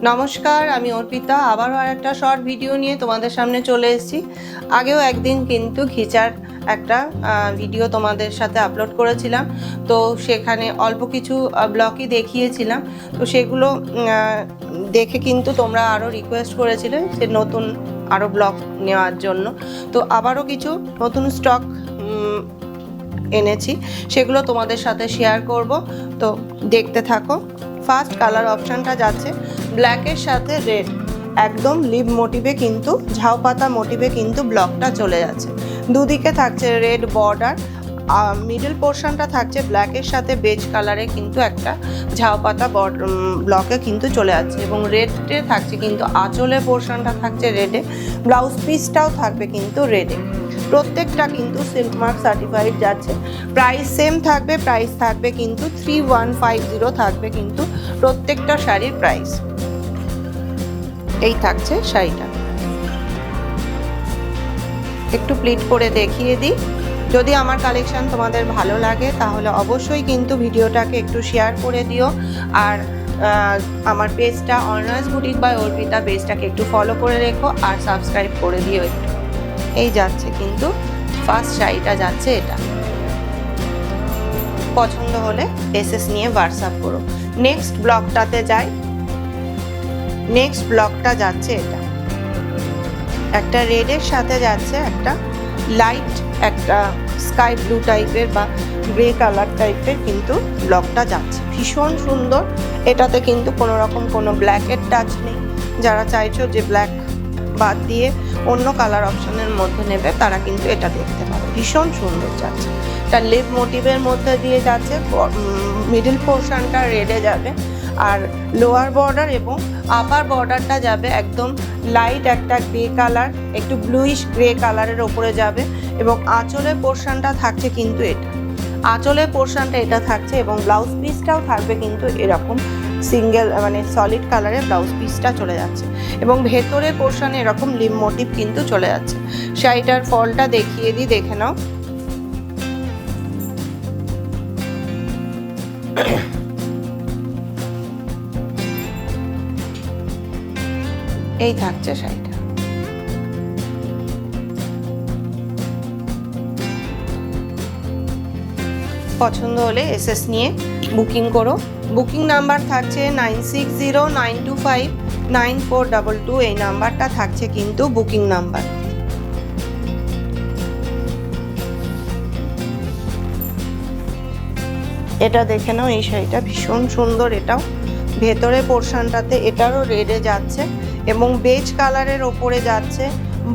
নমস্কার, আমি অর্পিতা আবারও আরেকটা শর্ট ভিডিও নিয়ে তোমাদের সামনে চলে এসেছি। আগেও একদিন কিন্তু ঘিচার একটা ভিডিও তোমাদের সাথে আপলোড করেছিলাম, তো সেখানে অল্প কিছু ব্লগই দেখিয়েছিলাম। তো সেগুলো দেখে কিন্তু তোমরা আরও রিকোয়েস্ট করেছিলে যে নতুন আরও ব্লগ নেওয়ার জন্য। তো আবারও কিছু নতুন স্টক এনেছি, সেগুলো তোমাদের সাথে শেয়ার করব, তো দেখতে থাকো। ফার্স্ট কালার অপশানটা যাচ্ছে ব্ল্যাকের সাথে রেড, একদম লিভ মোটিভে কিন্তু ঝাউ পাতা মোটিভে কিন্তু ব্লকটা চলে যাচ্ছে। দুদিকে থাকছে রেড বর্ডার, মিডল পোর্শনটা থাকছে ব্ল্যাকের সাথে বেজ কালারে কিন্তু একটা ঝাউ পাতা ব্লকে কিন্তু চলে যাচ্ছে, এবং রেডে থাকছে কিন্তু আঁচলের পোর্শনটা থাকছে রেডে, ব্লাউজ পিসটাও থাকবে কিন্তু রেডে। প্রত্যেকটা কিন্তু সিল্ক মার্ক সার্টিফাইড যাচ্ছে। প্রাইস সেম থাকবে, প্রাইস থাকবে কিন্তু 3150 থাকবে কিন্তু প্রত্যেকটা শাড়ির প্রাইস। এই থাকছে শাড়িটা, একটু প্লিট করে দেখিয়ে দিই। যদি আমার কালেকশন তোমাদের ভালো লাগে তাহলে অবশ্যই কিন্তু ভিডিওটাকে একটু শেয়ার করে দিও, আর আমার পেজটা অর্নাস বুটিক বাই অর্পিতা পেজটাকে একটু ফলো করে রেখো আর সাবস্ক্রাইব করে দিও একটু। এই যাচ্ছে কিন্তু ফার্স্ট শাড়িটা যাচ্ছে এটা। পছন্দ হলে এসএস নিয়ে হোয়াটসঅ্যাপ করো। নেক্সট ব্লগটাতে যাই। নেক্সট ব্লগটা যাচ্ছে এটা, একটা রেডের সাথে যাচ্ছে একটা লাইট, একটা স্কাই ব্লু টাইপের বা গ্রে কালার টাইপের কিন্তু ব্লগটা যাচ্ছে। ভীষণ সুন্দর। এটাতে কিন্তু কোনো রকম কোনো ব্ল্যাকের টাচ নেই। যারা চাইছো যে ব্ল্যাক বাদ দিয়ে অন্য কালার অপশনের মধ্যে নেবে তারা কিন্তু এটা দেখতে পাবে। ভীষণ সুন্দর যাচ্ছে। এটা লিভ মোটিভের মধ্যে দিয়ে যাচ্ছে, মিডল পোর্শনটা রেডে যাবে, আর লোয়ার বর্ডার এবং আপার বর্ডারটা যাবে একদম লাইট একটা গ্রে কালার, একটু ব্লুইশ গ্রে কালারের ওপরে যাবে, এবং আঁচলের পোর্শনটা থাকছে কিন্তু এটা, আঁচলের পোর্শনটা এটা থাকছে, এবং ব্লাউজ পিসটাও থাকবে কিন্তু এরকম সিঙ্গেল মানে সলিড কালারের ব্লাউজ পিসটা চলে যাচ্ছে, এবং ভেতরের পোর্শনে এরকম লিভ মোটিভ কিন্তু চলে যাচ্ছে। শাড়িটার ফলটা দেখিয়ে দিই, দেখে নাও। এই থাকছে শাড়িটা। পছন্দ হলে এসএস নিয়ে বুকিং করো। বুকিং নাম্বার থাকছে 9609259422। এই নাম্বারটা থাকছে কিন্তু বুকিং নাম্বার। এটা দেখে নাও, এই শাড়িটা ভীষণ সুন্দর। এটাও ভেতরে পোর্শনটাতে এটারও রেডে যাচ্ছে এবং বেজ কালারের ওপরে যাচ্ছে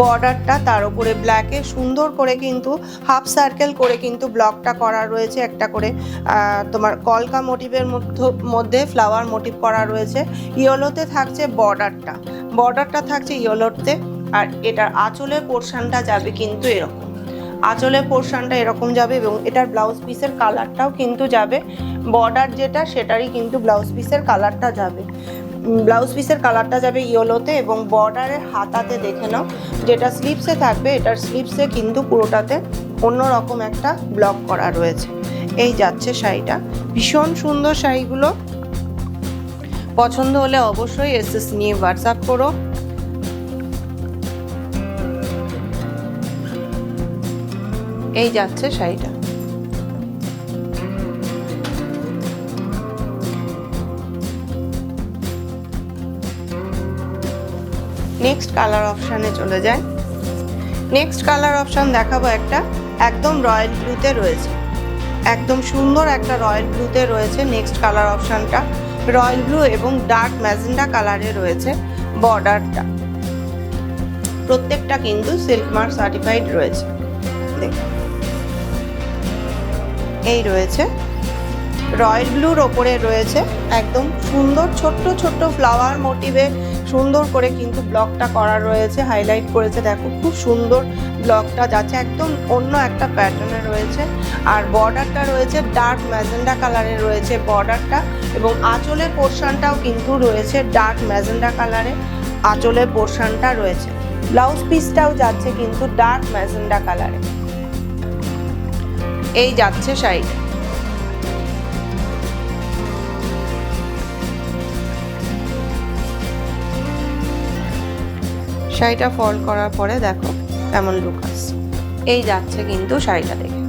বর্ডারটা, তার উপরে ব্ল্যাকে সুন্দর করে কিন্তু হাফ সার্কেল করে কিন্তু ব্লকটা করা রয়েছে। একটা করে তোমার কলকা মোটিভের মধ্যে ফ্লাওয়ার মোটিভ করা রয়েছে। ইয়েলোতে থাকছে বর্ডারটা থাকছে ইয়েলোতে, আর এটার আঁচলের পোর্শনটা যাবে কিন্তু এরকম, আঁচলের পোর্শনটা এরকম যাবে, এবং এটার ব্লাউজ পিসের কালারটাও কিন্তু যাবে, বর্ডার যেটা সেটারই কিন্তু ব্লাউজ পিসের কালারটা যাবে। ব্লাউজ পিসের কালারটা যাবে ইয়েলোতে, এবং বর্ডারের হাতাতে দেখে নাও যেটা স্লিপসে থাকবে, এটার স্লিপসে কিন্তু পুরোটাতে অন্যরকম একটা ব্লক করা রয়েছে। এই যাচ্ছে শাড়িটা। ভীষণ সুন্দর শাড়িগুলো। পছন্দ হলে অবশ্যই এসএস নিয়ে হোয়াটসঅ্যাপ করো। এই যাচ্ছে শাড়িটা। নেক্সট কালার অপশানে চলে যায়। নেক্সট কালার অপশান দেখাবো একটা একদম রয়্যাল ব্লুতে রয়েছে, একদম সুন্দর একটা রয়্যাল ব্লুতে রয়েছে। নেক্সট কালার অপশানটা রয়্যাল ব্লু এবং ডার্ক ম্যাজেন্ডা কালারে রয়েছে বর্ডারটা। প্রত্যেকটা কিন্তু সিল্ক মার্ক সার্টিফাইড রয়েছে। দেখুন, এই রয়েছে রয়্যাল ব্লুর ওপরে রয়েছে একদম সুন্দর ছোট্ট ছোট্ট ফ্লাওয়ার মোটিভে সুন্দর করে কিন্তু ব্লকটা করা রয়েছে, হাইলাইট করেছে। দেখো খুব সুন্দর ব্লকটা যাচ্ছে, একদম অন্য একটা প্যাটার্নে রয়েছে। আর বর্ডারটা রয়েছে ডার্ক ম্যাজেন্ডা কালারে রয়েছে বর্ডারটা, এবং আঁচলের পোর্শনটাও কিন্তু রয়েছে ডার্ক ম্যাজেন্ডা কালারে, আঁচলের পোর্শনটা রয়েছে। ব্লাউজ পিসটাও যাচ্ছে কিন্তু ডার্ক ম্যাজেন্ডা কালারে। এই যাচ্ছে শাড়িটা। শাড়িটা ফল্ড করার পরে দেখো কেমন লুক আসছে। এই যাচ্ছে কিন্তু শাড়িটা দেখে।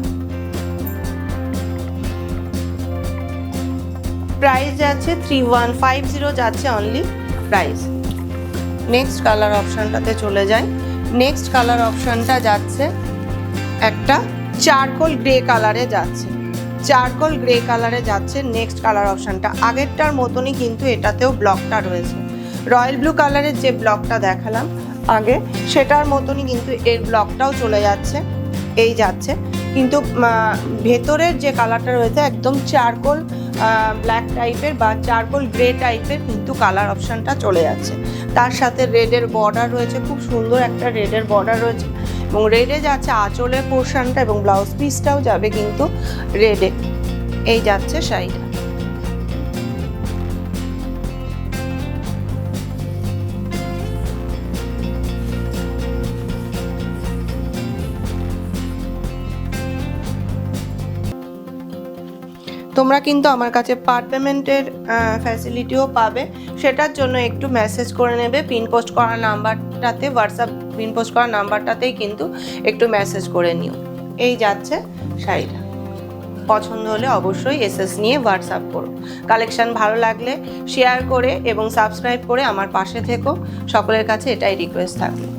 প্রাইস যাচ্ছে 3150 যাচ্ছে অনলি প্রাইস। নেক্সট কালার অপশনটাতে চলে যাই। নেক্সট কালার অপশনটা যাচ্ছে একটা চারকোল গ্রে কালারে যাচ্ছে, চারকোল গ্রে কালারে যাচ্ছে নেক্সট কালার অপশনটা। আগেরটার মতনই কিন্তু এটাতেও ব্লকটা রয়েছে, রয়্যাল ব্লু কালারের যে ব্লকটা দেখালাম আগে সেটার মতনই কিন্তু এর ব্লকটাও চলে যাচ্ছে। এই যাচ্ছে কিন্তু ভেতরের যে কালারটা রয়েছে একদম চারকোল ব্ল্যাক টাইপের বা চারকোল গ্রে টাইপের কিন্তু কালার অপশনটা চলে যাচ্ছে। তার সাথে রেডের বর্ডার রয়েছে, খুব সুন্দর একটা রেডের বর্ডার রয়েছে এবং রেডে যাচ্ছে আঁচলের পোর্শনটা এবং ব্লাউজ পিসটাও যাবে কিন্তু রেডে। এই যাচ্ছে শাড়িটা। তোমরা কিন্তু আমার কাছে পার্ট পেমেন্টের ফ্যাসিলিটিও পাবে, সেটার জন্য একটু মেসেজ করে নেবে পিন পোস্ট করা নাম্বারটাতে, হোয়াটসঅ্যাপ পিন পোস্ট করা নাম্বারটাতেই কিন্তু একটু মেসেজ করে নিও। এই যাচ্ছে শাড়িটা। পছন্দ হলে অবশ্যই এসএস নিয়ে হোয়াটসঅ্যাপ করো। কালেকশন ভালো লাগলে শেয়ার করে এবং সাবস্ক্রাইব করে আমার পাশে থেকো, সকলের কাছে এটাই রিকোয়েস্ট থাকলো।